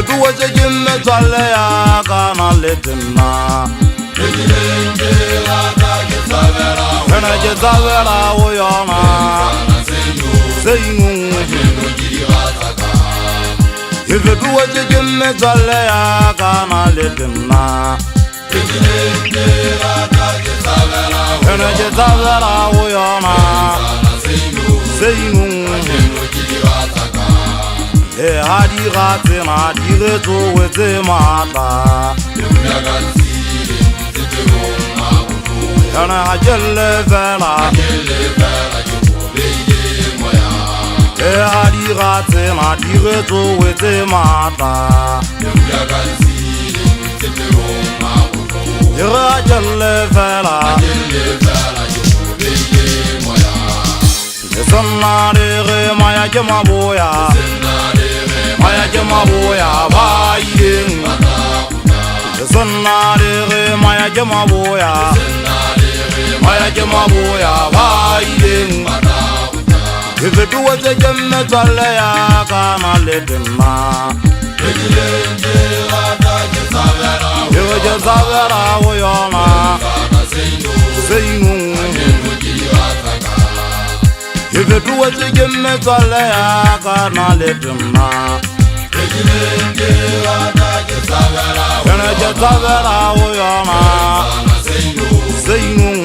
fetogetše ke metswalle ya ka na le tena ke tsabela go yona seinong ke fetogetše ke metswalle ya ka na le tena ke tsabela go yona seinong le ha di gatsena di re tsogetse maatla yana ha jelle fela le ha di gatsena di re tsogetse maatla le ha jelle fela le sonna le re maya ke maboya maya ke maboya ba ileng le sonna le re maya ke maboya maya ke maboya ba ileng ke fetogetše ke metswalle ya ka na le tena ke tsabela go yona seinong ke fetogetše ke metswalle ya ka na le tena ke tsabela go yona seinong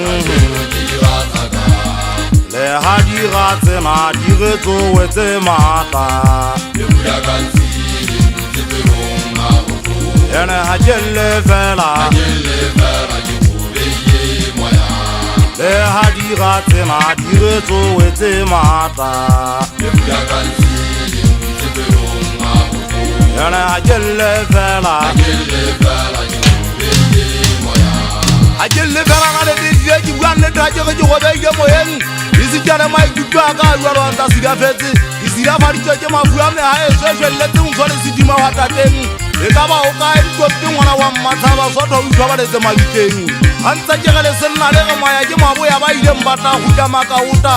le ha di gatsena di re tsogetse maatla ene ha jelle fela le ha di gatsena di re tsogetse maatla ene ha jelle fela a jelle fela ga le di di bua ne ta je go be ke moyeng isi jana mai dutwa ka jwa ro anta siga fetse isi ya fari tse mafua me ha e swele tse mfole sidima wa tateng e ka ba o ka e tsotte ngwana wa mmathaba sotho o utlwa ba le tse mabiteng antsa ke gale senna le go maya ke maboya ba ile mbata go tama ka uta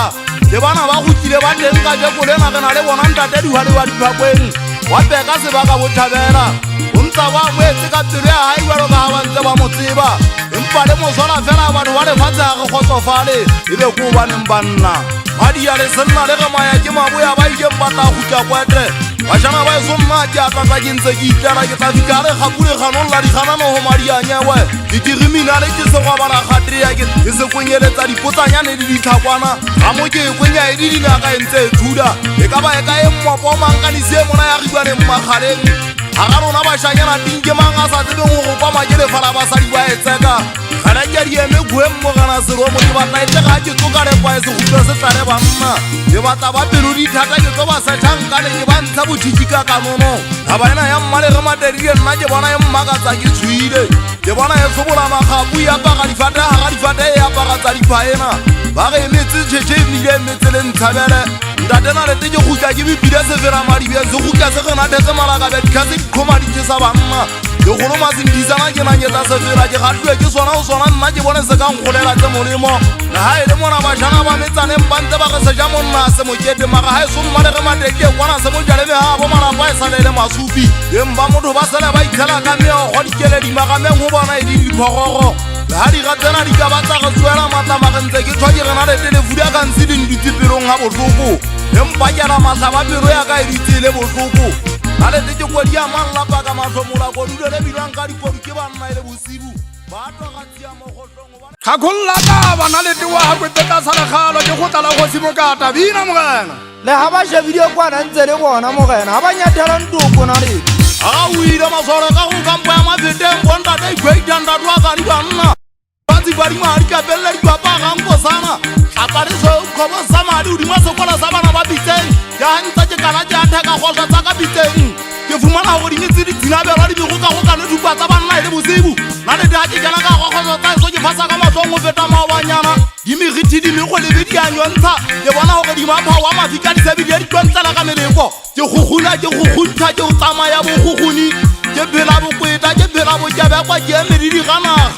le bana ba go tsile ba teng ka je go lena gana le bona ntate di hwale wa diphapeng wa peka se ba ka bothabela o ntsa ba moetse ka tsire ya hae wa ga ba ntse ba motseba empa le mosola fela ba wa le fatsa go khotsofale ebe go ba neng banna ba di ya le senna le go maya ke maboya ba ile mbata go tja kwete ba jana ba so mma ke a tla ke ntse ke itara ke tla dikare gapule ganon la di gana no ho maria nyewe di criminal ke se go bana khatri ya ke se kwenyeletsa dipotsanyane le ditlhakwana ga mo ke kwenya e di dina ka ntse thuda e ka ba e ka e mmopo mankanise mona ya ribane mmagaleng ga ga rona ba shanyana tinke manga sa tsebe go pa makele fala ba sa di ba etseka gana ke di eme bue mo gana se ro mo di batla e ga ke tsoka le kwa se go se tsare ba mma e batla ba pelo di thata ke tso ba sa thanka le ba ntsha botšhitšika ka mono ga ba ena ya mmale ge materie nna ke bona e mmakatsa ke tshwile ke bona e sobola magapu ya paga difate ga difate e apakatsa dipaena ba ge emetse tšhetše ebile emetse le ntshabele ntatena lete ke gutla ke bipile sefera madibeng se gutla se genathetse malakabedi ka se dikgomaditše sa banna ke golo masendisana ke nanyetsa sefera ke gatliwe ke sona o sona nna ke bone se ka nkgolela tse molemo le ga e le mona bašana ba metsaneng ba ntse ba ge seja monna se mokete maga ga e sommale ge mateke kwana se mojaleme ga bo malapa e sale le masupi emba motho ba sele ba itlhela ka meogo dikeledimagameng go bona e di diphogoro le ga di gatsena di ka batsa go tsuela matlamagentse ke thwa ke rena le telefudia ka ntse di nditsepelong ga botlhoko empa kela matlhaba pelo ya ka e ditsele botlhoko ga lete ke kodi ya manlapa ka matlhomola kodule le bilwang ka dikodu ke banna e le bosibu ba togatsia mogotlong kgakgolola ka bana lete wa gakweteta sa legalo ke go tlala go simokata bina mogena le ga ba shebidio kwana ntse le bona mogena ga ba nyathelang toko na lete ga o ile masole ka go kampo ya mafeteng bontate ikweitandatu a kadi banna batsi ba dimadi ka pelele dipapagang kosana tlapadiso kgobo sa madi o dima sekola sa bana ba bitseng ya ntsa ke kana ke a theka kgoswa tsa ka bitseng ke fumana go dinyetse ditsinabelwa di bego ka go kane dupa tsa banna e le bosibu na le di a ke kena ka kgokgotso tsa eso ke fasa ka matlong go feta maobanyana dimegiti dimego lebe di a nyontsha ke bona gore dimapha wa mafika disebedi ya ditlontlela ka meleko ke gogula ke go gontšha ke go tsamaya bogogoni ke phela bokweta ke phela bokebekwa ke emedi di ganaga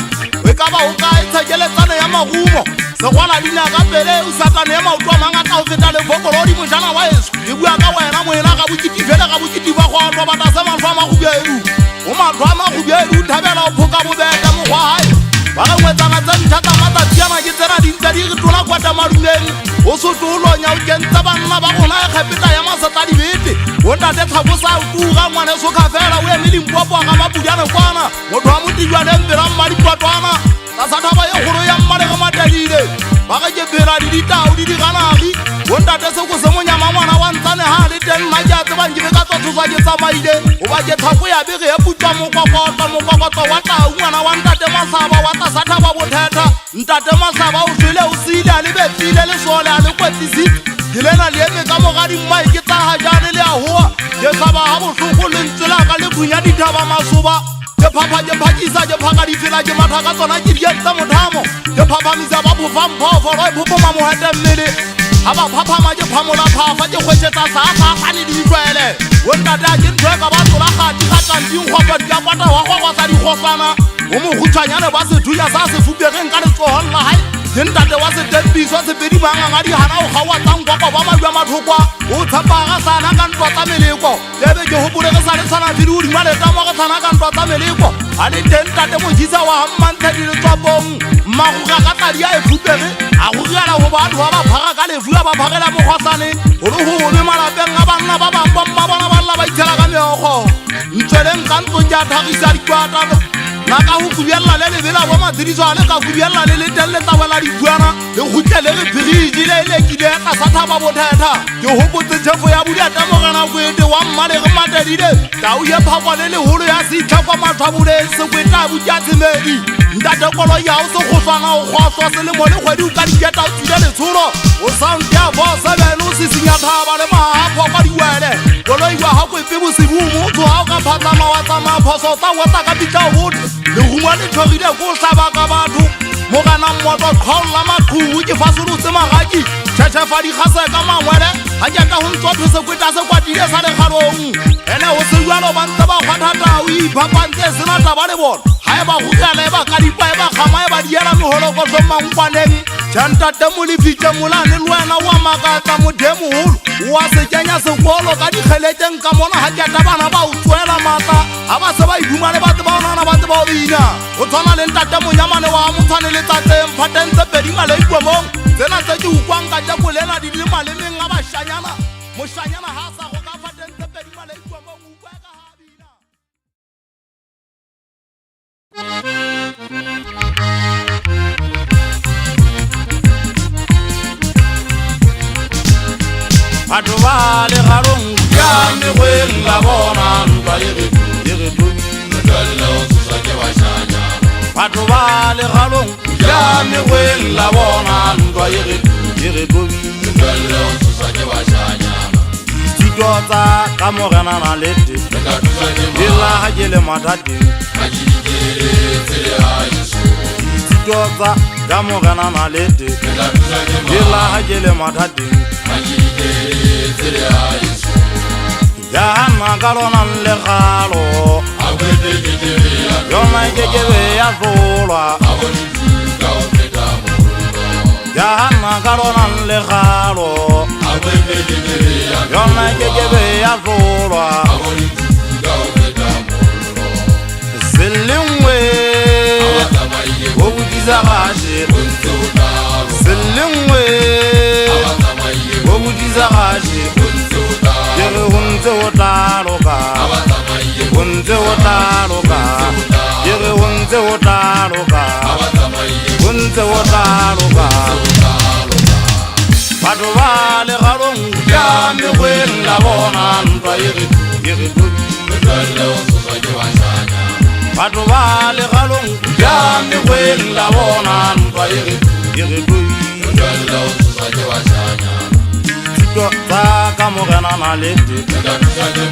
e ka ba o ka e tshekeletsane ya magumo segwala dina ka pele o satane ya maoto a mangata o feta lefokolo di mojana wa eso e bua ka wena moena ka bokiti fele ka bokiti ba go atwa batase matlho a magobedu o matlho a magobedu thabela o phoka bobete mokgwa hae ba ga ngwetsana tse nthata matsatsi ana ke tsena dintse di re tola kwata madumeng o sotolonya o kentse banna ba gona e kgepeta ya masata dibete o ntate tlhabosa o tura ngwaneso ka fela o eme limpopo ga mapodiane kwana motho wa motijwaneng pela mmadipotwana tasathaba ye kgolo ya mmale ge matadile ba ge ke phela di ditao di diganagi o ntate seko se monyama ngwana wa ntsane ha le teng nna ke a tsebang ke be ka tsothoswa ke tsamaile o ba ke thapo ya bege e putswa mokokotlo wa tau ngwana wa ntate Mahlaba wa tasathaba botheta ntate Mahlaba o hlile o siile a le bepile le sole a le kwetlisitse ke lena le eme ka mogadi mmai ke tsaga jane le a hoa ke tlhaba ga botlhoko le ntse la ka le khunya dithaba masoba ke phakisa ke phaka difela ke matha ka tsona ke dientse mothamo ke phaphamisa ba phofa mphoofolo e phopoma mohete mmele ga ba phaphama ke phamola phafa ke kgwetsetsa safa le ditlwele o ntate a ke ntho e ka ba tlola gati ga kantingkgwapa di ka kwata wa gwakwatsa dikgofana o mogutshwanyane ba sethunya sa se fupegeng ka letsogolla hae ke ntate wa setempiso sepedi manganga di hana o gawatsang kwakwa ba mabja mathokwa o tshepaga sana ka ntwa tsa meleko ebe ke gopole ge sa le tshwana fedi o dima letamo ge tshwana ka ntwa tsa meleko a le teng ntate mojisa wa gammanthe di letswapong mmagoga ka tadi a e fupege a go riala go batho ba ba phaga ka lefu a ba phagela mokgwasaneng go le gobe malapeng a banna ba bangwe mma bona ba lla ba itshela ka meogo ntsweleng ka ntlo ke a thagisa dikwatano na ka go kubelela le lebela bo matsediso a le ka kubelela le letelle tabela dibuana le gotle le re phiriji le lekile ka sathaba botheta ke hopotse tshefo ya budiata mogana kwete wa mmale ge matedile tau ye phakwa le leholo ya setlhakwa matlhabole sekweta butia tshemedi ntate kolo ya o se kgoswana o kgwaswa selemo le kgwedi o ka diketa o tsile letsholo o sound ya bosebene o sisinya thaba le mahapho ka diwele koloiwa ga kwepe bosibu motho ga o ka phatlama wa tsamaya phoso tsa wota ka pitla o botho le gongwa le tlhogile ko hlaba ka batho mo kana mmoto tlhaolla maqhubu ke fasolotse magaki tšhetšhefa dikgase ka mangwele ga ke ta go ntsotho sekweta se kwatile sa lekgalong ene go sejalo ba ntse ba kgwathatao iphapantse e sena taba le bona ga e ba gogela e ba kadipa e ba kgama e ba diela megolokotlo mankwaneng jantate molefitše molane le wena wa makatla modemoholo wa se kenya sekolo ka dikgeleteng ka mona ga keta bana ba o tswela maatla ga ba se ba iduma le batse ba onana batse ba o bina o tshwana le ntate monyamane wa motshwane le tsatseng phateng tse pedi malaikwemong tsena tse ke ukwang ka tjakolela di le malemeng a bašanyana mošanyana ga a sa go ka phateng tse pedi malaikwemong o ukwa ka ga bina batho ba legalong ya megweng la bona ntwa e re batho ba legalong ya megweng la bona ntwa e re dithuto tsa ka morenana lete di laga ke le mathateng dithuto tsa ka morenana lete di laga ke le mathateng Jahana kalona legalo yona kekebe ya zolwa Jahana kalona legalo yona kekebe ya zolwa Selingwe o budisa gashi Selingwe o budisa gashi Kere hunze o taloka Hunze o taloka Kere hunze o taloka Hunze o taloka Batho ba legalong ya megweng la bona ntwa e re Batho ba legalong ya megweng la bona ntwa e re Dithuto tsa ka morenana lete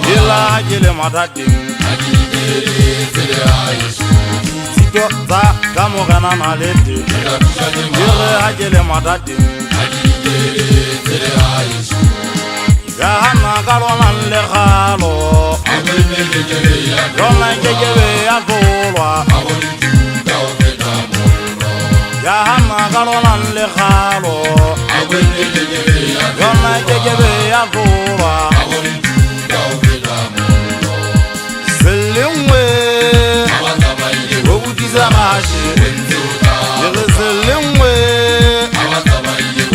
di laga ke le mathateng Dithuto tsa ka morenana lete di laga ke le mathateng Jahana ka lona legalo yona kekebe ya zolwa ya hana kalonan le khalo yona kekebe ya goba selengwe obutiza gashi yele selengwe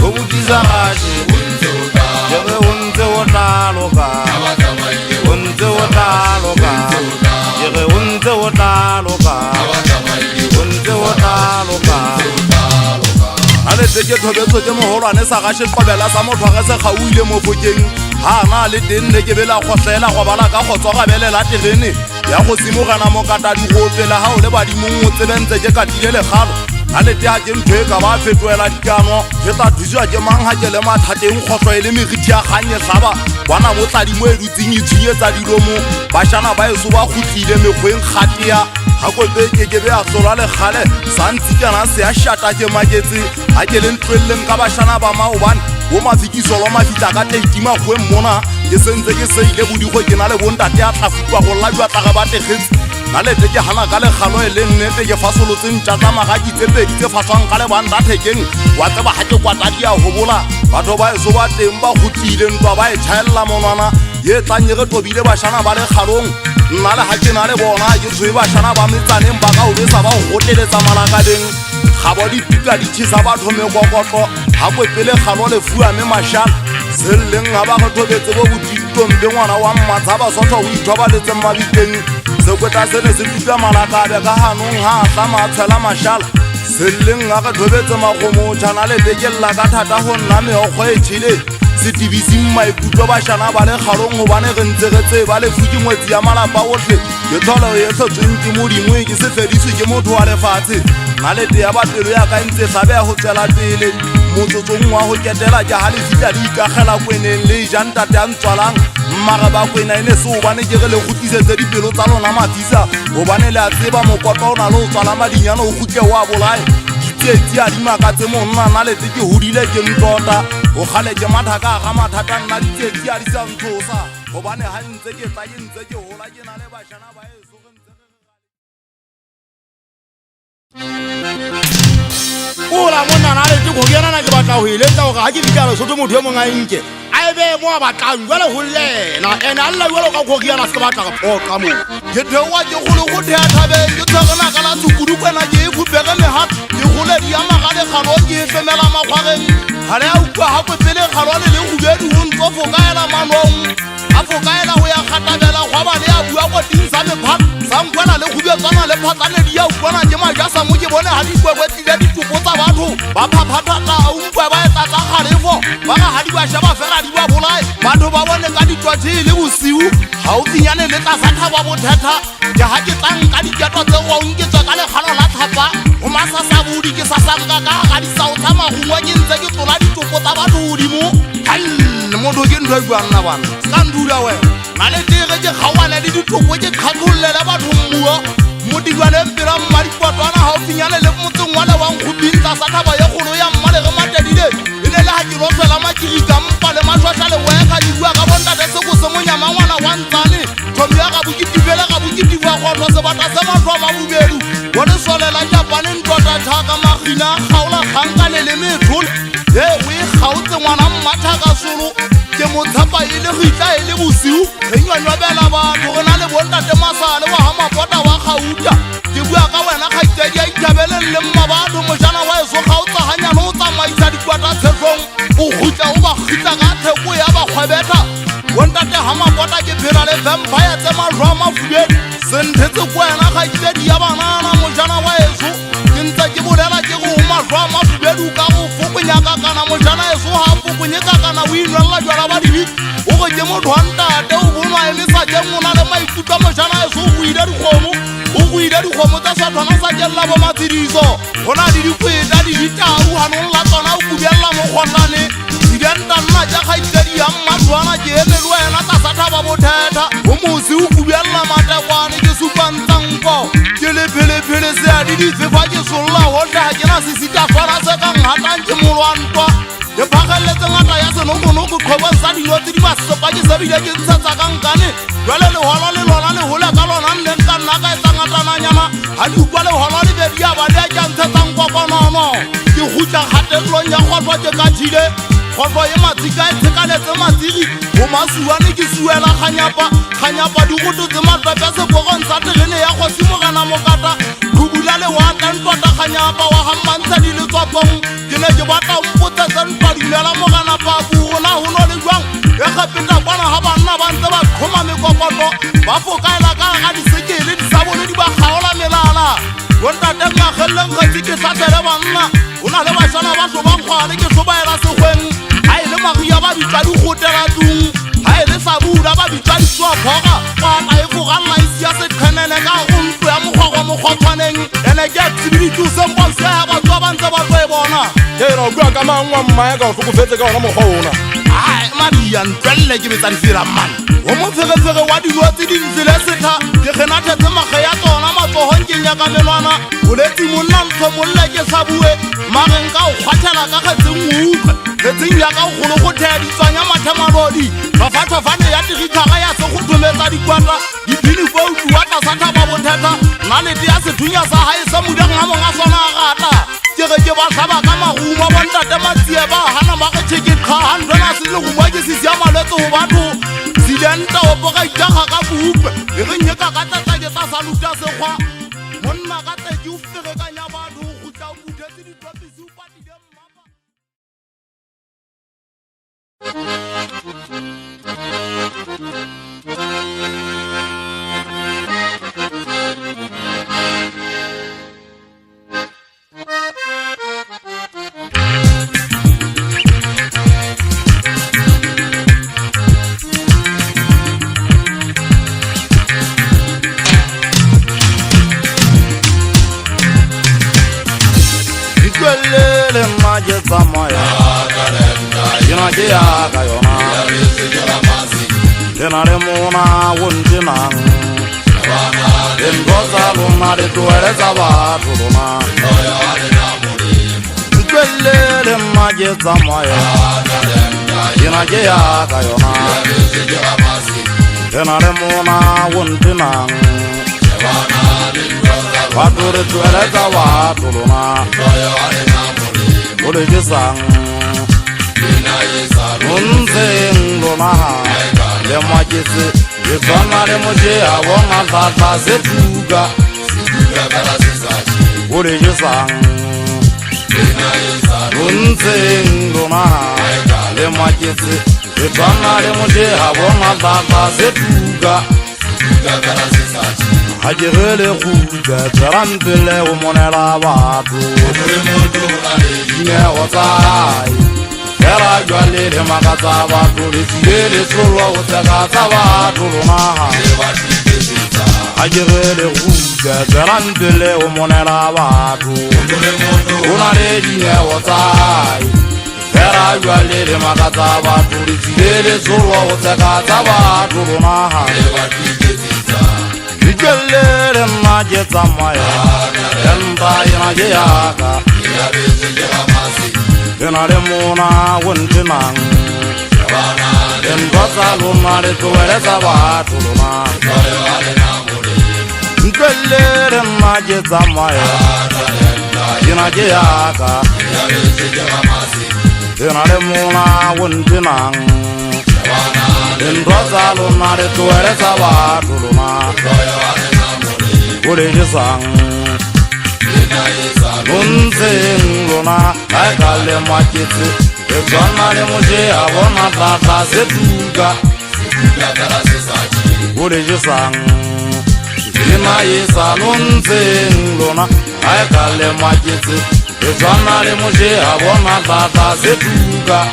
obutiza gashi yele unze wotaloka unze wotaloka yele unze wotaloka unze wotaloka ale teke thobetso ke moholwane sa gashi qobela sa motho ga se gauile mo fokeng ha na le tenne ke bela khotlela go bala ka khotso ga belela terene ya go simogana mo kata di go pela ha o le ba di mongwe tsebentse ke ka tile galo ale te ha ke ntwe ka ba fetoela dikano ke ta duzwa ke mang ha ke le mathateng khotlo ile megiti ya ganye hlaba bana mo tla di mo edutsing itshinyetsa dilomo ba shana ba eso ba khutlile mekgweng khatia ha go ke be a tsola le khale santsi kana se a shata ke maketse ha ke le ntwelleng ka ba shana ba maobane wo mafikiso lo mafita ka teitima go mmona ke sentse ke seile bodigo ke na le bontate a tlafutwa go lajwa tla ba tegetse nale te ke hana ka le khalo le nnete ke fasolotseng tsa magadi tse pedi tse faswang ka le banda thekeng wa tseba ha ke kwatadi ya hobola batho ba eso ba teng ba khutlile ntwa ba e tshella monwana ye tlanye re tobile ba shana ba le khalong nna le ha ke na le bona ke tswe ba shana ba metsaneng ba ka o besa ba go goteletsa malakaleng ga bo di tuka di tshisa batho mekokotlo ha go pele khalo le fuwa me mashal selleng ga ba go tobetse bo botitong be ngwana wa mmatsa ba sotho o ithoba le tsemabiteng se kweta sene se tuka malakabe ka hanong ha tla matshela mashala selleng ga go tobetse magomo tshana le bekella ka thata go nna meokgo e tshile se tibising maikutlo ba shana ba le khalong go bane re ntse re tse ba le fukingwetsi ya malapa otlhe ke tholo ye tlhotsweng ke modingwe ke se fediswe ke motho wa lefatshe nalete ya bapelo ya ka ntse gabe ya go tsela pele motsotsong wa go ketela ke ha le fitla di ikagela kweneng le jantate a ntswalang mmaga ba kwena ene se o bane ke re le gotisetse dipelo tsa lona mafisa o bane le a tseba mokotlo o na le o tswala madinyana o khutle wa bolae ditsietsi a dimakatse monna nalete ke hodile ke ntota o gale ke mathaka ga mathata nna ditsietsi a di sa ntshosa o bane ha ntse ke tla ke ntse ke hola ke na le bashana ba eso ola monna na le ke go kena na ke batla ho iletsa gore ha ke dikalo soto motho e monga nke a ebe mo ba tlang jwale ho lena ene alla jwale ka go kiana se batla go phoka mo ke thewa ke golo go thea thabeng ke tsogana ka la tsukudu kwena ke ikupega mehat ke gole di ama ga le khalo ke femela makgwareng ha le a ukwa ha go pele khalo le gubedi ho ntso fokaela manong a fokaela ho ya khatabela go ba le a bua go dinsa me phat sankwela le gubedi tsana le phatsane di ya ukwana ke majasa mo ke bone ha di kwekwe di tupo tsa batho ba phaphathata a ukwa ba etsa tsa khalefo ba ga ha di ba shaba fela di ba bolai batho ba bone ka ditwatsi le bosiu ha o tsinyane le tsa satha ba botheta ke ha ke tlang ka diketo tse go nke tswa ka le khalo la thapa o masasa budi ke sasanka ka ga di sa o tsama go ke ntse ke tlola ditupo tsa batho hodimo halle motho ke ntho bua nna bana ska ndula we male tere ke khawana le ditupo ke khathollele batho mmuo modigwane mpira mmadipotwana ha o finyane le motseng wa le wang go binta sathaba ye golo ya mmale re matedile ene le ha ke rotlela makirika mpa le mashwasha le weka di bua ka bontate se go se monyama ngwana wa ntsane thomi ya ga bokitibele ga bokitivwa go se batla se matho ma bobedu bone solela japane ntota thaka magina khaola khankane le methol he we khautse ngwana mmatha ka solo ke motsapa ile go itla ile bosiu re nyanywa bela batho re na le bontate masale wa ha mapota wa gauta ke bua ka wena ga itsedi a itabeleng le mma batho mojana wa eso ga o tsaganyana o tsamaisa dikwata tshefong o gutla o ba gitla ka theko ya ba kgwebeta bontate ha mapota ke phela le vampire tse majwa mafubedi sentetse kwena ga itsedi ya banana mojana wa eso ke ntse ke bolela ke go majwa mafubedi ka go fokonyaka kana mojana eso ha fokonyeka kana o inwella jwala ba dibi o go ke motho wa ntate o bonwa e le sa ke mona le maikutlo mojana eso o ile dikgomo o go ile dikgomo tsa sathana sa kella bo matsidiso go na di dikweta di ditau hanong la tsona o kubella mo kgotlane sidenta nna ja ga itsedi ya mmatwana ke ene le wena tsa satha ba botheta o mosi o kubella matekwane ke supantsanko ke le phele se a di difefa ke solla hohle ha ke na sisitafana se ka nghatang ke molwantwa ke phagelletse ngata ya senokonoko qhobong sa dilo tse di masepa ke sebile ke ntshetsa ka nkane jwale leholo le lona le hole ka lona nne nka nna ka etsa ngatananyana ha di ukwa leholo le be di a ba le a tja ntshetsang kokonono ke gutla kgatelelong ya kgotlo ke ka thile kgotlo ye matsika e tshekaletse matsiri go masuane ke suela kganyapa digoto tse matlape sebogong sa terene ya kgosi mogana mokata lobula le waka ntwata kganyapa wa gammantsha di le tswapong ke ne ke batla mpotsetse ntwadumela mogana pabu gona go no le jwang e gapeta kwana ga banna ba ntse ba tlhoma mekokoto ba fokaela ka ga disekele disabole di ba kgaola melala bontate ngakgeleng kgetsi ke satlele banna go na le bašana ba sobankgwale ke sobaela sekgweng ga e le magia ba bitsa digotela tung ga e le sabula ba bitsa diswaphoga kwata e foganna e sia seqhenene ka go ntlo ya mokgwagwa mokgwathwaneng ene ke a tsebiditusemponse ya batswa ba ntse ba tlo e bona ena o bua ka mangwa mmae ka o tlhokofetse ka ona mokgwa ona ai madia ntwelele ke betsa difela mmane o mofegefege wa dilo tse dintsele setha ke kgenathetse mage ya tsona matsohong ke nyaka menwana boletsi monna ntho molle ke sa bue mageng ka o kgwathela ka kgetseng utlwe kgetseng yaka o kgolo go thea ditswanya mathemalodi fafathafane ya tirikgaga ya se go thometsa dikwata dipini foutu wa tlasathaba botheta nnalete ya sethunya sa gae se modanghamong a sona a gata ke ge ke ba tlhaba ka marumo bontate matsie ba gana magetšheketga gantona se le gomwa ke se sia malwetse go batho silenta opoga itaga ka boupe e re nyeka ka tata ke tla saluta sekgwa monna ka teke o ferekanya batho go tla o buthetse ditopisi o patile mmapa Kwelele maje samaya Jina jia kayona Jina le muna wunjinang Dengoza luna de tuere sabatu luna Kwelele maje samaya Jina jia kayona Jina le muna wunjinang Waturi tueleza watuluna Ulijisang Nunzing lunaha Lemajisi Jisona lemujia Wonga tata setuga Ulijisang Nunzing lunaha Lemajisi Jisona lemujia Wonga tata setuga Hajirele kuga Tarantile umonela watu Ine wasai Kera jwalele makata watu Lisiyele solo usekata watu lunaha Hajirele kuga Tarantile umonela watu Unale ine wasai Kera jwalele makata watu Lisiyele solo usekata watu lunaha Ikelele maje samaya Yenta inaje yaka Yenale muna wuntinang Yentosa luna de tuwele sabatu luna Ikelele maje samaya Inaje yaka Yenale muna wuntinang Yentosa luna de tuwele sabatu luna Ulijisang Nunzing luna Aikale makiti Ezwana le muje Avona tata setuga Ulijisang Zina yisa nunzing luna Aikale makiti Ezwana le muje Avona tata setuga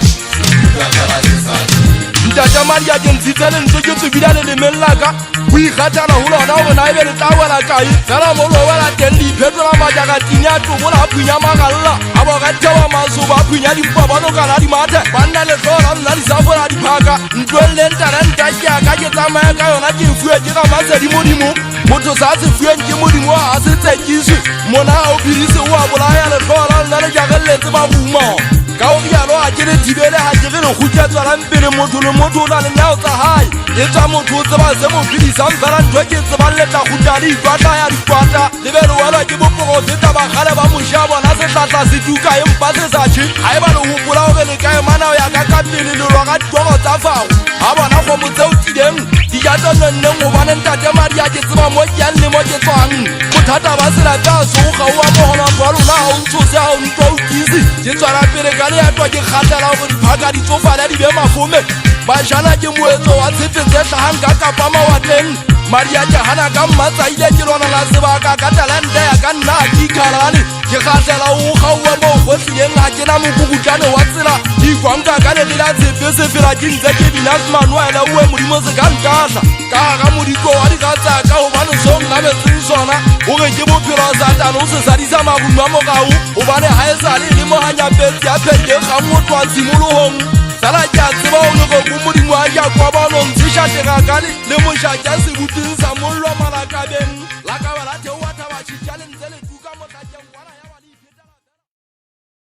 Ntaja Maria Jensitele ntojo tsubidale le mellaka Wi khatana hulo na bona ebe le tawala kai Sala molo wala tendi petrola majaga tinya to bona punya magalla Abo ga tawa mazuba punya di baba no kana di mate Banda le sola na di sabora di paka Ntwele ntara ntaja ka ke tsamaya ka yona ke fuwe ke ga masa di modimo Moto sa se fuwe ke modimo a se tsekisi Mona o birise wa bolaya le sola na le jagelle tse ba buma Ka o ya lo a ke le thibele ha ke re le khutetswa la mpele motho le motho o na le nyao tsa hae e tsa motho o tseba se mo phedisang fela ntho ke tseba le tla khutla le ikwata ya dikwata le be le wela ke boprofeta ba kgale ba mosha bona se tlatla se tuka empa se sa tshi ha e ba le hopola hore le kae mana ya ka pele le lwa ka ditoro tsa fago ha bona go motse o tsideng di ja tsa nne go bana ntate madi ya ke tseba mo ke le mo ke tswang bothata ba se la ka so ga wa mo hona ba lona ha o ntse ha o ntse o tizi ke tswala pele ka le ya twa ke kgatela go diphaka di tsofala di be mafome ba jana ke moetso wa tshetse tse hlahang ka kapa mawatleng madi ya jahana ka mmatsa ile ke lona la sebaka ka talente ya ka nna ke khalane ke kgatela o gaua mo go tlileng ha ke na mokukutane wa tsela di kwanga ka le la tsepe se fela ke ntse ke dinas manuela o modimo se ka ntahla ka ga modiko wa digatsa ka ho bana song la metseng sona o re ke bophelo sa tano se sa disa mabunwa mo gao o bane ha e sa le mo hanya petse ya phele ga motho wa tshimolohong sala ja tseba o go go modimo a ja kwa ba no ntsha tega ka le mo sha ja se buting sa mollo malaka beng la ka ba la the wa thaba chi challenge le tuka mo tla ja ngwana ya ba di fetela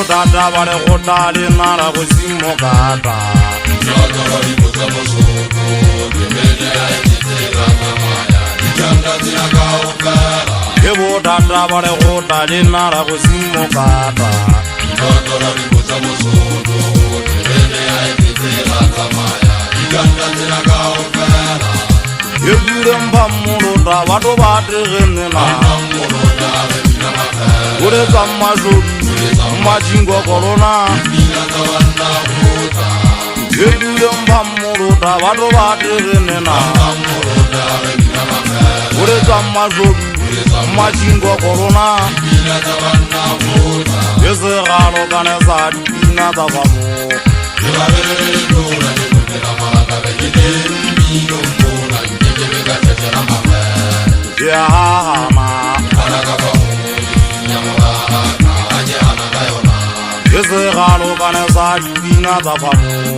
Dada bare gota le nara go simo kata Nyoto ri botsa bosoto Gemele ya etela kamaya Dikanda tina kaokala Kebo dada bare gota le nara go simo kata Nyoto ri botsa bosoto Gemele ya etela kamaya Dikanda tina kaokala Yebure mbamulo da wado bate genena Mbamulo da bina makala Ure zamazuri Majingo corona Yedule mbamuruta wado baterenena Ureza mazobi Majingo corona Yese galo kaneza dipina da vamo Yahama Yese galo kaneza dipina da vamo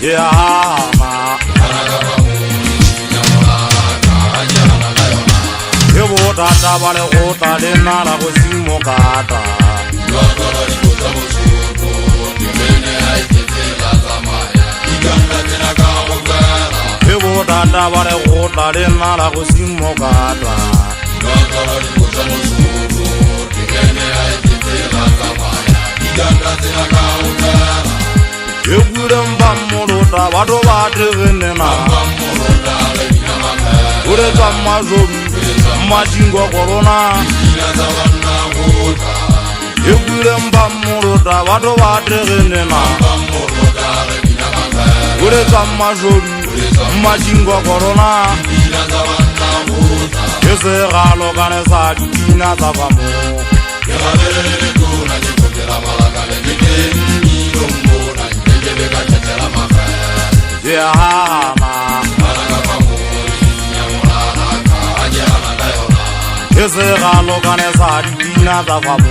Yahama Yebo tata bale gota le nara go simo kata Yebo tata bale gota le nara go simo kata Yegure mbamuruta wado baterenena Ureza mazobi Majingo corona Yegure mbamuruta wado baterenena Ureza mazobi Majingo corona Yese galo kaneza dipina za vamo Yahama Yese galo kaneza dipina za vamo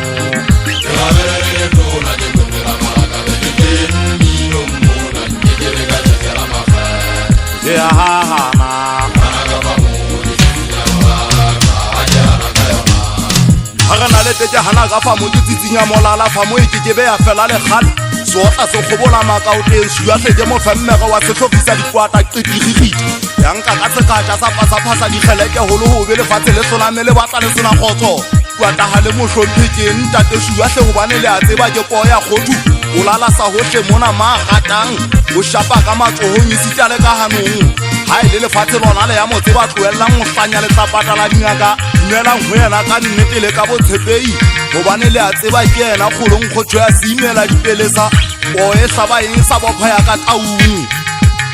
Yahama Agana le tete hana ka fa mo tsitsinya molala fa mo ikekebe ya fela le kgale Sota se khobola maka o te shuya tleke mo femmega wa se tlofisa dikwata qitiriri yanka ka sekatja sa phasa dikgeleke holo ho be le fatshe le solane le batla le sena khotso kwata ha le mo hlompeke ntate shuya hle go bane le a tseba ke po ya khotu o lala sa hohle mona ma gatang o shapa ka matsohong isitja le ka hanong ha ile le fatshe lona le ya mo tseba tloelang mo hlanya le tsapata la dingaka nela ngwena ka nnete le ka botshepei go bane le a tseba ke yena kgolong khotho ya simela dipelesa o e hlaba eng sa bopha ya ka taung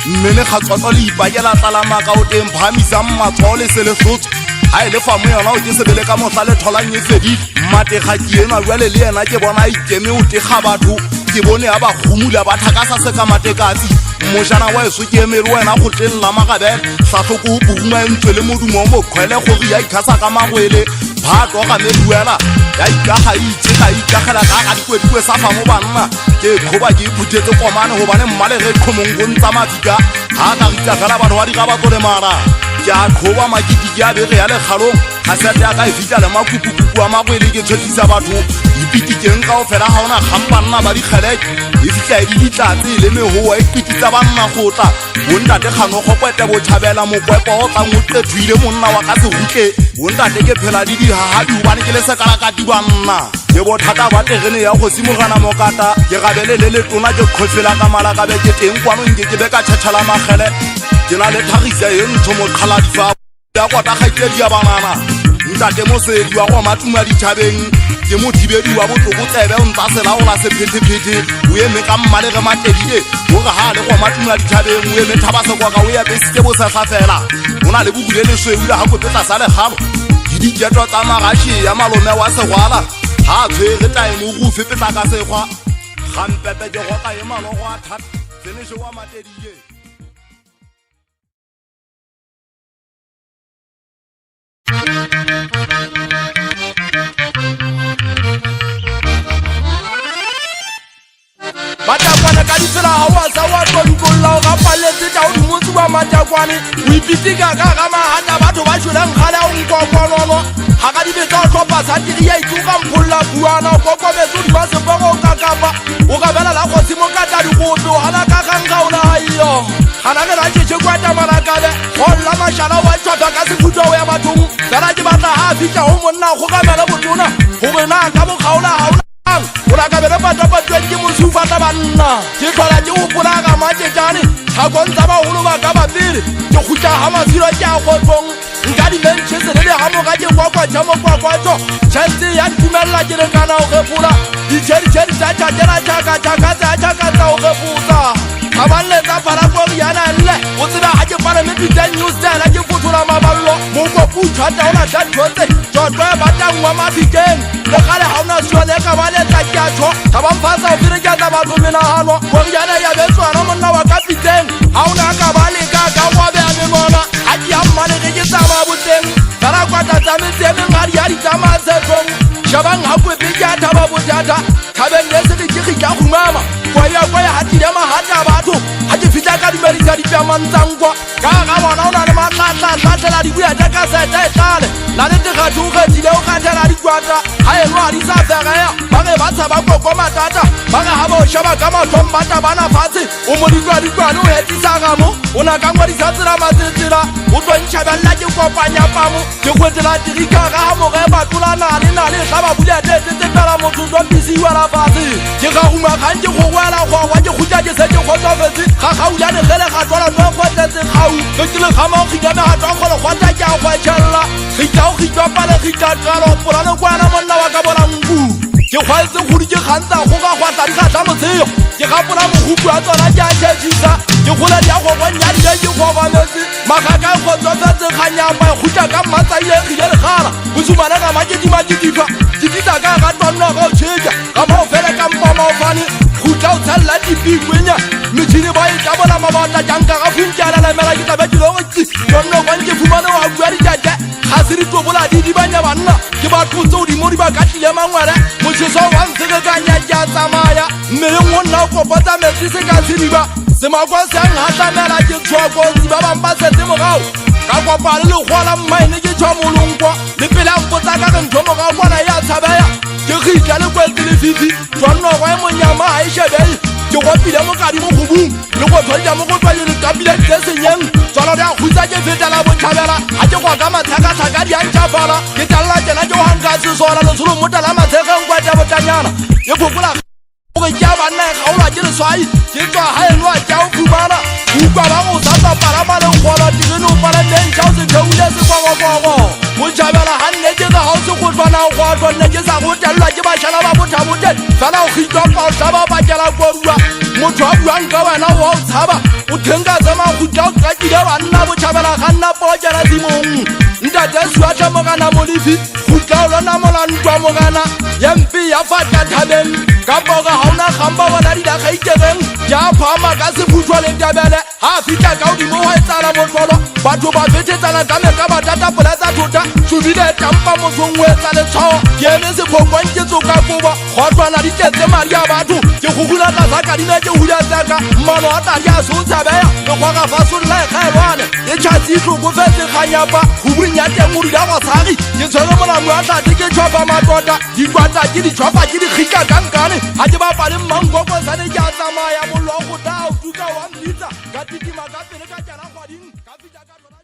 mme le kgatswatswa le ipakela tlalama ka o teng phamisa mmatso le se le hlotso ha ile fa mo yona o ke sebele ka mohla le tholang yefedi mmate ga ke ena jwale le yena ke bona ikeme o te ga batho ke bone ya ba khumula ba thaka sa se ka matekatsi mošana wa eso ke emere wena go tlela magabele sa tlhoko o boguma ntse le modumo mo kgwele gore ya ikhasa ka magwele phatlo ga meduela ya ikaga itse ga ikagela ka ga dikwedikwe sa fa mo banna ke khoba ke iphutetse komane go bane mmale ge khomong go ntsa mafika ga ka ritsa fela batho ba di ga ba tlo le mara ke a khoba makiti ke a bege ya lekgalong ga sete ya ka e fitla le makukukuku a magwele ke tshwetisa batho ipitikeng ka o fela ga ona gampanna ba dikgeleke e fitla e di ditlatse le mehoa e qititsa banna gotla bontate kgano gokwete botšhabela mokwepo o tlang o qethuile monna wa ka se rutle bontate ke phela di dihahadi gobane ke le sekalakati banna ke bothata ba tegene ya go simogana mokata ke gabele le letona ke kgofela ka malakabe ke teng kwano nke ke be ka tšhatšhala magele ke na le thagisa e ntsho moqhaladifa ya kwata kgaitsedi ya banana ntate mosedi wa go matuma ditšhabeng ke mothibedi wa botlokotsebe o ntsa se laola sephetephete o eme ka mmale ge matedile o ga ga le go matuma ditšhabeng o eme thaba sekwaka o epesitse bosesa fela o na le bobule lesweu le gakopetla sa legalo ke diketo tsa magaši ya malome wa segwala ga a tshwere taemo go fepetla ka sekgwa gampepe ke goka e malogo a thata tsenese wa matedile matakwane ka ditsela ga wa sa wa tlontlolola o gapaletse tao dimotse wa matakwane o ipitika ka ga magata batho ba tšholang kgale o nkokolono ga ka dibetsa o tlhopha satiri ya itse o ka mpholola buana o kokobetse o diba sepogo o ka kapa o ka bela la kgotsi mo kata dikope o gana ka kgankgaola gaio gana ke ratšhetše kwata malakabe golla mašala wa tlhwatlhwa ka sekhutwa o ya bathong fela ke batla ga a fitlha go monna go kamela botona gore na ka bokgaola gaona o la ka bere patapatweng ke mosufatla banna ke tlhola ke gopola ka matetšane tlhakontsa bagolo ba ka bapele ke khutla ga mafilo ke a kgotlong nka dimentšhese le legamoga ke kwakwatša mokwakwatsho tšhentse ya ntumelela ke lekana o gefola ditšheritšheri tša tšhatela tšhakatšhaka tša tšhakatša o gefotsa ga balletsa parakoriana lle o tseba ga ke palame piteng newstela ke fothola maballo mokopu tšhwata o latlhathotse tšotlo e batangwa mafikeng le gale ga o na suale ka baletsa ke a tšho ga bamphasa o fere ke atla batho menagano koriana ya betswana monna wa ka piteng ga o na ka baleka ka goabea memona ga ke ya mmane ge ke tsamaya boteng fela kwata tsa metsemengadi ya ditsamayatshetsong shabang ga kwepe ke a thaba bothata thabeng le sele ke gika humama kwaya gatile magata batho ga ke fitlha ka dumedisa dipeamantsankwa ka ga bona o na le matlatlatlatlela dibuya jaaka seta e tlale la netegatse o kgethile o kgathela dikwata ga eno a di sa fegeya ba ge ba tshaba koko matata ba ge ga ba o shaba ka matlhong bata bana fatshe o mo ditlwadikwane o hetisa gamo o na ka ngwadisa tsela matsetsela o tlontšhabelela ke kopanya pamo ke kgwetela dirika ga ga moge batlola nale ga ba buletetetse fela motsotso pisiwela fatshe ke ga umakgang ke gogoela gogwa ke khutla ke se ke kgotsofetse ga gaulane ge le gatwala no kgotletse kgau ge ke le gama o khitame gatwa kgole kgwata ke a kgwetšhelela gitla o gitwa pale gitla qalo pola le kwana monna wa ka bona nku ke kgwaetse kgodi ke kgantsa go ga gwa tla di gatla motshego ke gapola mogupu a tsona ke a tšhetšisa ke gola di a gogonyadile ke kgobametse magaka e kgotsofetse kganyapa e khutla ka mmatsailekgile legala bosumane ga makedimakedifa ke ditla ka ga twanna ga o tšhetša ga ba o fele ka mpamaofane khutla o tshelela dipikwenya metšhini ba e tlabola mabata janka ga funkealelemela ke tlabe dilogotsi tonno kwane ke fumane wa bua ditete ga se ditobola di dibanya banna ke batlotse odimo di ba katlile mangwele motšheso wa nsekekanya ke a tsamaya mmeleng go nna o kopotsa metsi se ka sediba semakwa se ang gatlamela ke tshwakontsi ba bang ba setse mogao ka kopa le legola mmaene ke tšhwa molonkwa le pele a mpotsa ka ge ntho mogao kwana e a tshabeya ke gitla le kwetse lefifi twannogo e monyama ga e shebei ke gopile mokadi mo gobung le go tlhoja mo go tlwaye lekapile tse senyeng tswalo di a khutsa ke fetela botlhabela ga ke kwa ka matlhakatlhaka di a ntšhafala ke talela tjena ke go hanka sesola letsholo motala matshegeng kwata botanyana e fokola gore ke a banna e kgaolwa ke leswai ke tswa ga eno a ke a o fumana ukwa ba go satsa palama le nkgola tirene o palateng tšao se theule sekwagokogo botšhabela ga nne ke ga ga o se gotlwana go atlwa nne ke sa go telelwa ke bašhala ba bothabote fela o gitwa paosa ba bakela korua motho a buang ka wena wa o tshaba o thenka tsema gutla o kakile banna botšhabela ga nna polokela tsimong ntate suatlha mogana molefi gutla o lona molantwa mogana ya mpi ya fatla thabeng ka poga ga ona mamba wana di la khaiteng ya phama ka se phutwa le tabele ha fita ka odi mo wa tsala motlolo batho ba fetetsana ka me ka batata pola tsa thota subile tampa mo songwe tsa le tshao yene se phokwanke tsoka koba khotwana di tetse maria batho ke gugula tsa zaka di ne ke hula tsaka mmano a tla ya so tsabea go ga fa so la khaelwane e tshati go go fetse khanyapa go bunya teng mo di la go tsagi ke tshola mona mo a tla ke tshwa matota di kwata ke di tshwa ke di khika kankane ha ke ba pale mango go sa ne ke a tsamaya mo lo go ta o tuka wa mlitsa ka titima ka pele ka tsana kwading ka fita ka tsona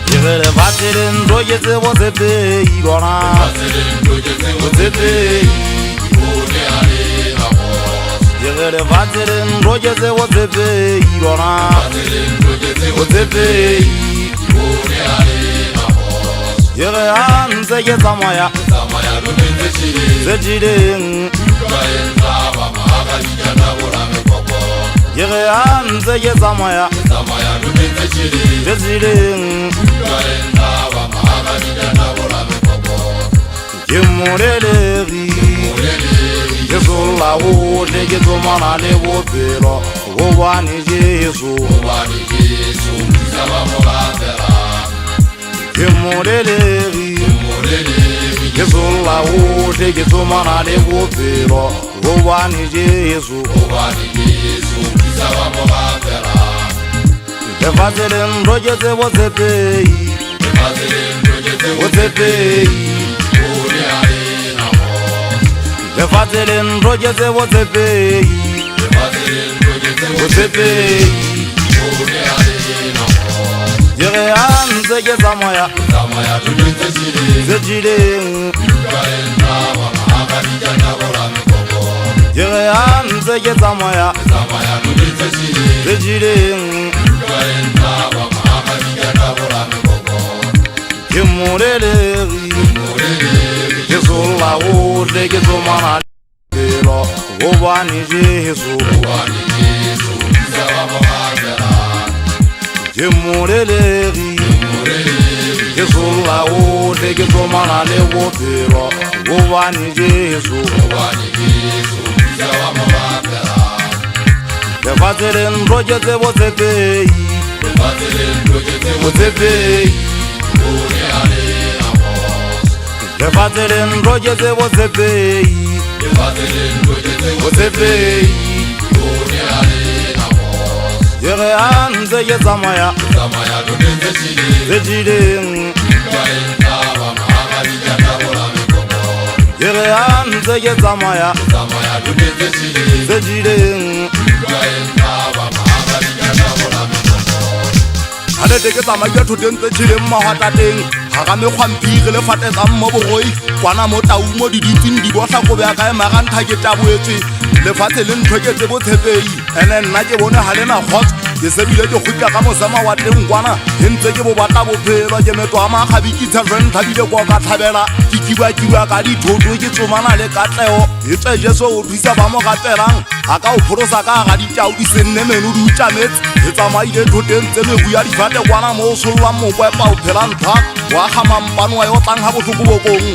Yere vatelen rojeze wozepe igona wozepe one ale na boss Yere vatelen rojeze wozepe igona wozepe one ale na boss Yere anze ke zamaya lumenze chile zejileng kaenza ba magalija na borame popo Yere anze ke zamaya lumenze chile zejileng kaenza ba magalija na borame popo Yemureleri Yezola wo le gezomana le bopelo go bani Jesu zaba mogafera Yemureleri Yezola wo le gezomana le bopelo go bani Jesu zaba mogafera Levatelen rojeze wozepei Levatelen rojeze wozepei Yere anze ke zamaya zejileng Yere anze ke zamaya zejileng Yemureleri Yezola wo le gezomana pero go bani Jesu zaba mogafera Yemureleri Yezola wo le gezomana le bopelo go bani Jesu zaba mogafera Levatelen rojeze wozepei Levatelen rojeze wozepei Yere anze ke zamaya zejileng Yere anze ke zamaya zejileng Halete ke tsamaya thotentse tshileng mahatateng ga ka mekgwampire le fatetsang mo bogoi kwana mo tau mo diditsing di botlha ko beya kae magantha ke taboetse lefatshe le nthoketse botshepei ene nna ke bone ga lena kgotsa ke sebile ke gotla ka mosema wa teng kwana e ntse ke bo batla bophelo ke metso a makgabi ke tshevren thabile ko ka tlhabela ke kiba ka dithoto ke tsomana le katlego e tse Jesu o thusa ba mo gapelang a ka o phorosa ka ga ditau di senne meno di utametse e tsamaile thotentse megu ya difate kwana mo o sololwang mokwepa o phelang thwa wa gamampano wa yo tlang ga botlhoko bokong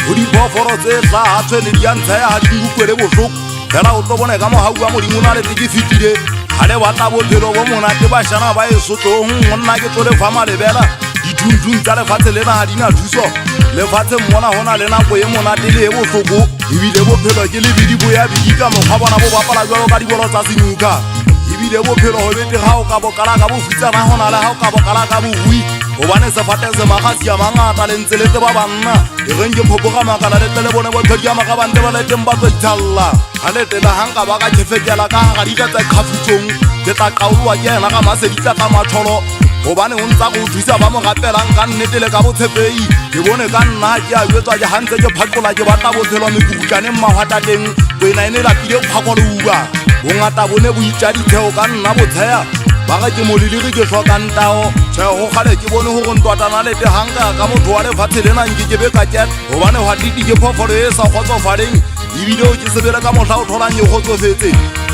go diphoofolo tse tla tshwele di a ntsha ya di ukwele botlhoko fela o tlo bone ka mogau wa modimo na lete ke fetile ga le batla bophelo bo monate bašana ba e sotlong go nna ke tlo lefa malebela dithunthunt tsa lefatshe lena ga di na thuso lefatshe mmona go na le nako e monate le e botlhoko ebile bophelo ke lebidi bo ya bidi ka mokgwa bona bo bapala jalo ka dibolo tsa senyuka ebile bophelo go bete ga o ka bokala ka bofitsana go na le ga o ka bokala ka bogui gobane sefate se magasi a mangata le ntse letse ba banna e reng ke phopoga makala letle le bone botlhodi ya makabante ba leteng ba tsoitshalla ga letela ganka ba ka tšhefekela ka ga dika tsa kgafutsong ke tla kaolwa ke ena ga maseditla ka matlholo gobane o ntsa go thusa ba mo gapelang ka nnete le ka botshepei ke bone ka nna ke a jwetswa ke gantse ke phatlola ke batla bophelo mekukutlaneng mmagwatateng koena e ne lapile kgwakoleuba bongata bone bo itšaditheo ka nna botsheya ba ga ke moleliri ke tlhokang tao tshego gale ke bone go ntwatana lete ganka ka motho wa lefatshe le nanke ke be ka ket gobane gwa titi ke phofolo e sa kgotsofaleng ebile o ke sebele ka mohla o tholang e kgotsofetse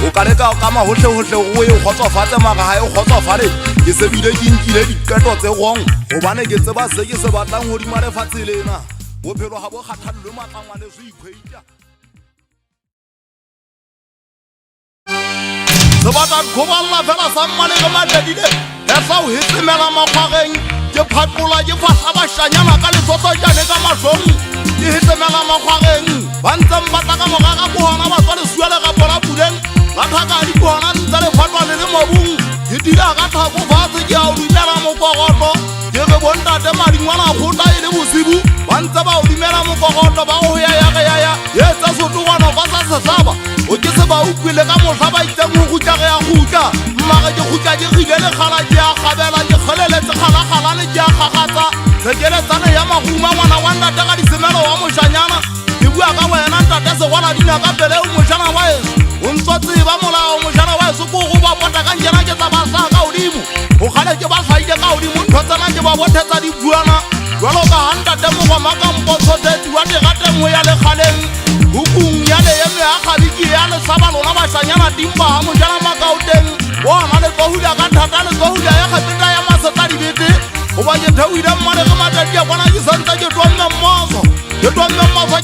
o ka leka ka mahohle-hohle o e kgotsofatse maga ha e kgotsofale ke sebile ke nkile diqeto tse gong gobane ke tseba se ke se batlang godima lefatshe lena bophelo ga bo kgathallo matlangwane zo ikhweita se batla khoballa fela sa mmale ke madadile e sa o hetsemela makgwareng ke phatlola ke fahla bashanyana ka letsotsotsane ka mahlong ke hetsemela makgwareng ba ntseng batla ka moraga kohona ba tswa lesua le gapola puleng la thakadi kohona ntse le fatwa le le mobung ke dila ka thako fatshe ke a o dumela mokogoto ke re bontate madingwana kgota e le bosibu ba ntse ba o dumela mokogoto ba go yayageyaya ye tsa sotogwana ba sa setlhaba o ke se ba utlwile ka mohla ba itseng go gutla ge ya gutla mmage ke gutla ke gile lekgala ke a gabela ke kgeleletse kgala-kgalane ke a gagatsa tshekeletsane ya maguma ngwana wa ntate ka disemelo wa mošanyana ke bua ka wena ntate segwana dina ka pele o mošana wa eso o ntso tseba molao mošana wa eso ko go ba pota ka nkena ke tsa basaa ka godimo go kgale ke ba tlhaile ka godimo ntho tsena ke ba bothetsa dibuana jalo ka ga ntate mogoma ka mpotshotsetsi wa digatengwe ya lekgaleng hukung ya le eme a kgabiki ya lesaba lona bašanyana timpa ga mojana makaoteng bona le tlohula ka thata le tlohula ya kgapeta ya masetsa dibete goba ke theoile mmale ge matadi ya kwana ke santse ke twamme mmoso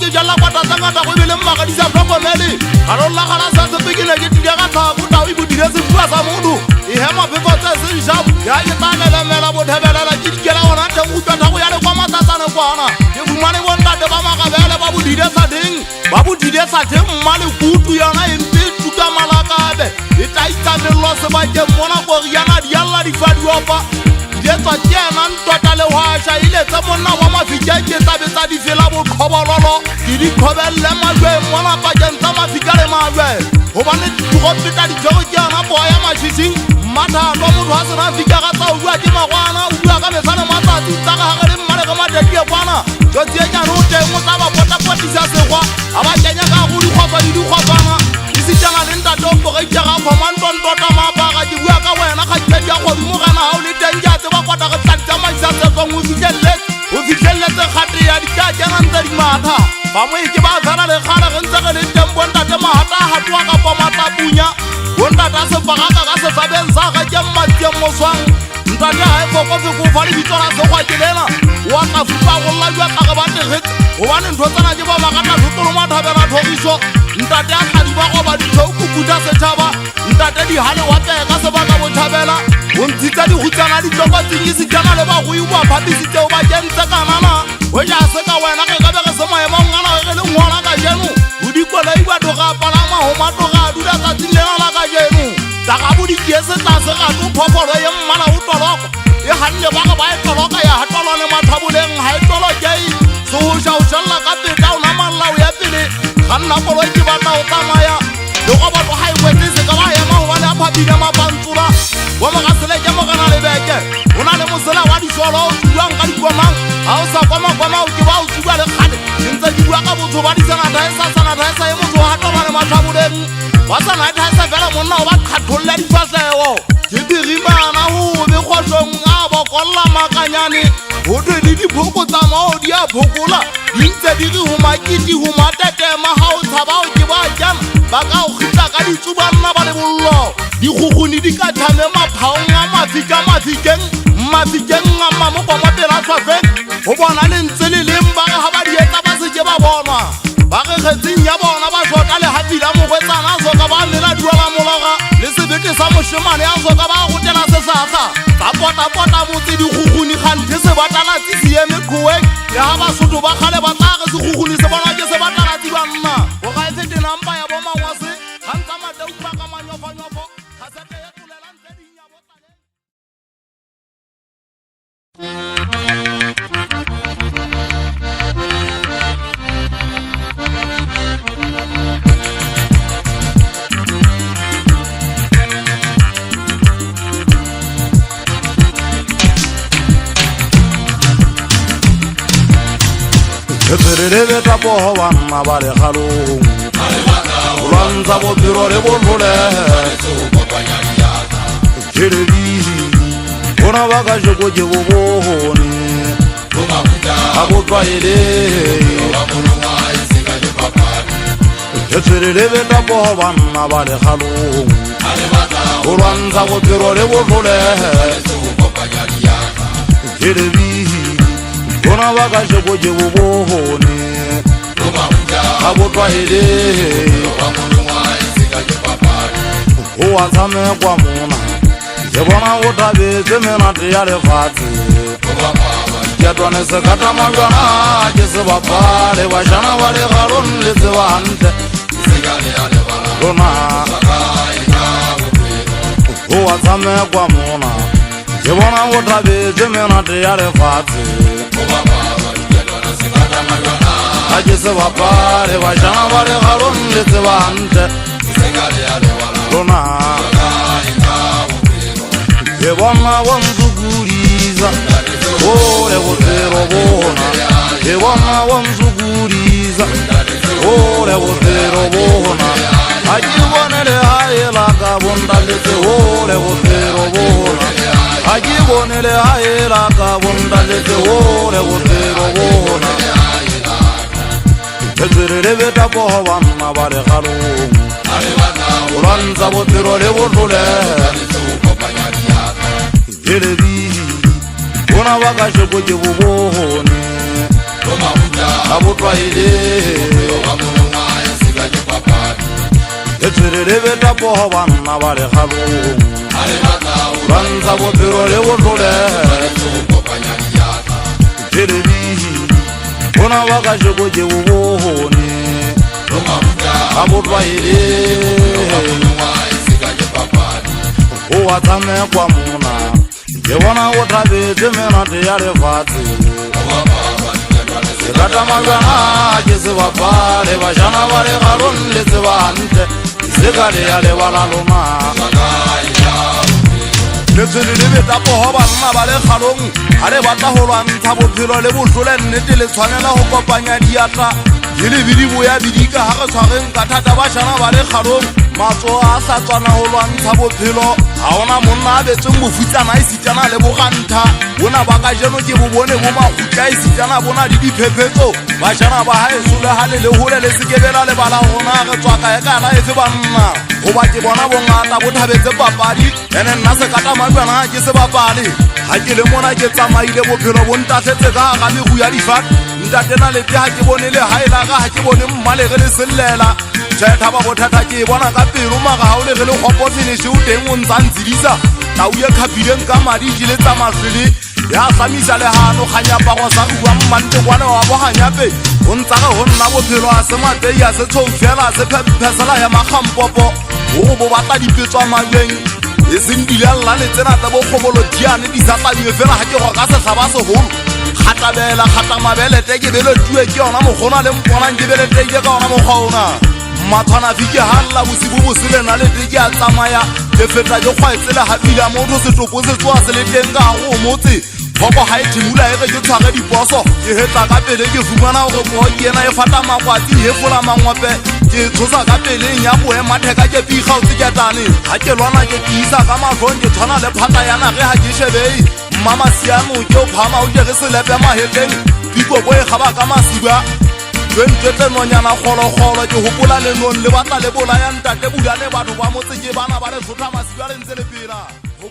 ke jala kwata tsa ngata go ebile mmagadisa tlhokomele galolagala sa sepekene ke tile ka tlhako tao e bodile sefua sa motho e hema phefo tse senshapo ya ke tlamelemela bothebelela ke dikela gona teng utlwa thago ya le kwa matsatsane kwana ke fumane bontate ba magabele ba bodile sa teng ba bodile sa teng mmale kutu yona empe tuka malakabe e taitsamello sebakeng mona koriana dialla difadiopa dietswa ke ena ntota le hwasha ile tse monna wa mafika ke tsabe tsa difela botlhobololo ke dikhobelle majweng mona pakeng tsa mafika le majwe gobane go feta dijego ke yana poa ya mašhišing mmathato motho a sena fika ga tsa o bua ke magwana o bua ka mesane matsatsi tsa ga gage le mmale ka madadie kwana jo tsienyane o teng o tsa ba potapotisa segwa a ba kenya ka go dikgwapa le dikgwapana isitjana le ntate o pogeitega fomantontota maapaga ke bua ka wena kgatkedi ya kgodimo gana ga o le teng ke a tseba kwata ge tlatsa maisasetsong o fitlheletse kgate ya dikakena ntse di matha bamwe ke ba fela legale ge ntse ge le teng bontate mahata a gatoa kapa matlapunya bontate a sepagaka ka sesabeng sa ge ke mmattieng moswang ntate ga e fokofe ko fa le bitso la segwa ke lena wa ka fupa golla jwa tlage ba tegetse gobane ntho tsena ke ba magata thotolo mathabela thogišo ntate a tlhadi ba goba dithouku kuta setšhaba ntate dihale wa peka sebaka bothabela o ntshitsa dikhutsana ditlokotsing isitjana le bagoi boa phapisitseo ba kentse kanana o ja se ka wena ge kabe ge se maemong ngana ge le ngwana ka jeno o dikoloi batoga palama go matoga a dula tsatsing lena la ka jeno tagabo dikiese tlase gato phopolo ye mmala o toloko e ganne baga ba e toloka ya hatolwane mathaboleng ga e tolokei sehoša o šalela ka peta o namalelao ya pele ga nna koloi ke batla o tsamaya le go batlo ga e kwetese ka ba ema gobane a phapile mapantsola wa mogaseleke mogana lebeke o na le mosela wa disolo o tsuang ka dikomang ga o sa kwamakwamao ke ba o tsuba le kgale ke ntse ke bua ka botho ba disanataesa e motho wa hatolwane mathaboleng wa sanataesa fela monna o ba kgatholela difatlhego ke dirimana gobe kgotlong a bokolla makanyane go thwe le diphoko tsa mao di a phokola di ntse di re gomakiti gomatetema ga o tshabao ke ba jana ba ka o kgitla ka ditsubanna ba le bollo dikgokgoni di ka thame maphaong a mafikeng a mamoko mapela tlhwafeng go bona le ntse le leng ba ge ga ba di etsa ba seke ba bonwa ba ge kgetseng ya bona ba shota le hapila mogwetsana a soka ba mela duela mologa le sebete sa mošemane a soka ba gotela sesasa ba potapota motse dikgokgoni kganthe sebatlalatsi se eme kgoweng ya ga basotho ba kgale ba tlage sekgokgoni se bonwa ke sebatlalatsi ba nna go ga e fete nampa ya bomangwase gantsa mataupa ka manyofanyofo gasete ye tlolela ntle dinyabotlaleng Eferere ta poho wanna bale khalong Ulanza bophiro le botlole Keledi Bona ba ka joko je bo bone A bo tlwaele tsere le beta po banna ba le khalong o lwantsha bophelo le botlole ke le bihi bona ba ka sheko je bo bone ga bo tlwaele o a tshamekwa mona ke bona o tabetse menate ya lefatshe ke twane se kata majwana ke se bapale bashana ba le galong le tseba hantle lona o a tshamekwa mona ke bona o tabetse menate ya lefatshe ga ke se bapale bashana ba le galong le tseba hantle lona ke bona o ntsukudisa ole bophelo bona ke bona o ntsukudisa ole bophelo bona ga ke bone le hae la ka bondaletse ole bophelo bona ga ke bone le hae la ka bondaletse ole bophelo bona ke tsere le beta po banna ba le galong o lwantsha bophelo le botlole ke le bihi bona ba ka sheko ke bo bone ga bo tlwaele ke tsere le beta po banna ba le galong lwantsha bophelo le botlole ke le bihi bona ba ka sheko ke bo bone ga bo tlwaele o a tshamekwa mona ke bona o tabetse menate ya lefatshe ke kata majwana ke se bapale bashana ba le galong le tseba hantle se ka le ya lebala lona le tswele le beta poho banna ba le galong ga le batla go lwantsha bophelo le botlole nnete le tshwanela go kopanya diatla ke le bidibo ya bidika ga re tshwareng ka thata bashana ba le galong matso a sa tswana go lwantsha bophelo ga ona monna a betseng bofutsana e sitjana le bogantha bona ba ka jeno ke bo bone bo magutla e sitjana bona di diphephetso bashana ba haeso le gale le hole le sekebela le bala gona re tswaka e kana efe banna goba ke bona bongata bo thabetse papadi ene nna se kata majwana ke se bapale ga ke le mona ke tsamaile bophelo bo ntatletse ka ga megu ya difat ntatena lete ga ke bone le haelaga ga ke bone mmalege le sellela tšhaethaba bothata ke bona ka pelo maga ga o le ge le kgopotsenese o teng o ntsantsedisa tauye kgapileng ka madiji le tsamafele ya samisa legano kganyapago sa ua mmante kwane wa boganyape go ntsage go nna bophelo a se matei a se tshou fela a se phesela ya magampopo go go bo batla dipetswa mabeng e seng dilelela le tsena tsa bokgobolo diane di sa tlabiwe fela ga ke go ka setlhaba segolo kgatabela kgata mabelete ke beletue ke yona mogona le mponang ke beleteile ka ona mokgwaona matshwana fike halla bosibo bose le na le teke a tsamaya ke feta ke kgwaetsele gapila motho setopo se tsoa se le teng ka go motse phoko ga e thimula e ge ke tshware diposo ke hetla ka pele ke fumana gore poo ke ena e fata makwatsi e hefola mangwape ke tshosa ka peleng ya boe matheka ke pikgaotse ke tane ga ke lwana ke tiisa ka matlhong ke tshwana le phata ya nage ga ke shebei mmama siano ke o phama o jege selepe mahetleng pikoko e gaba ka masiba twentlete nonyana kgolokgolo ke gopola lenong le batla le bolaya ntate budane batho ba motse ke bana ba le tlhotha masiba le ntse le pela go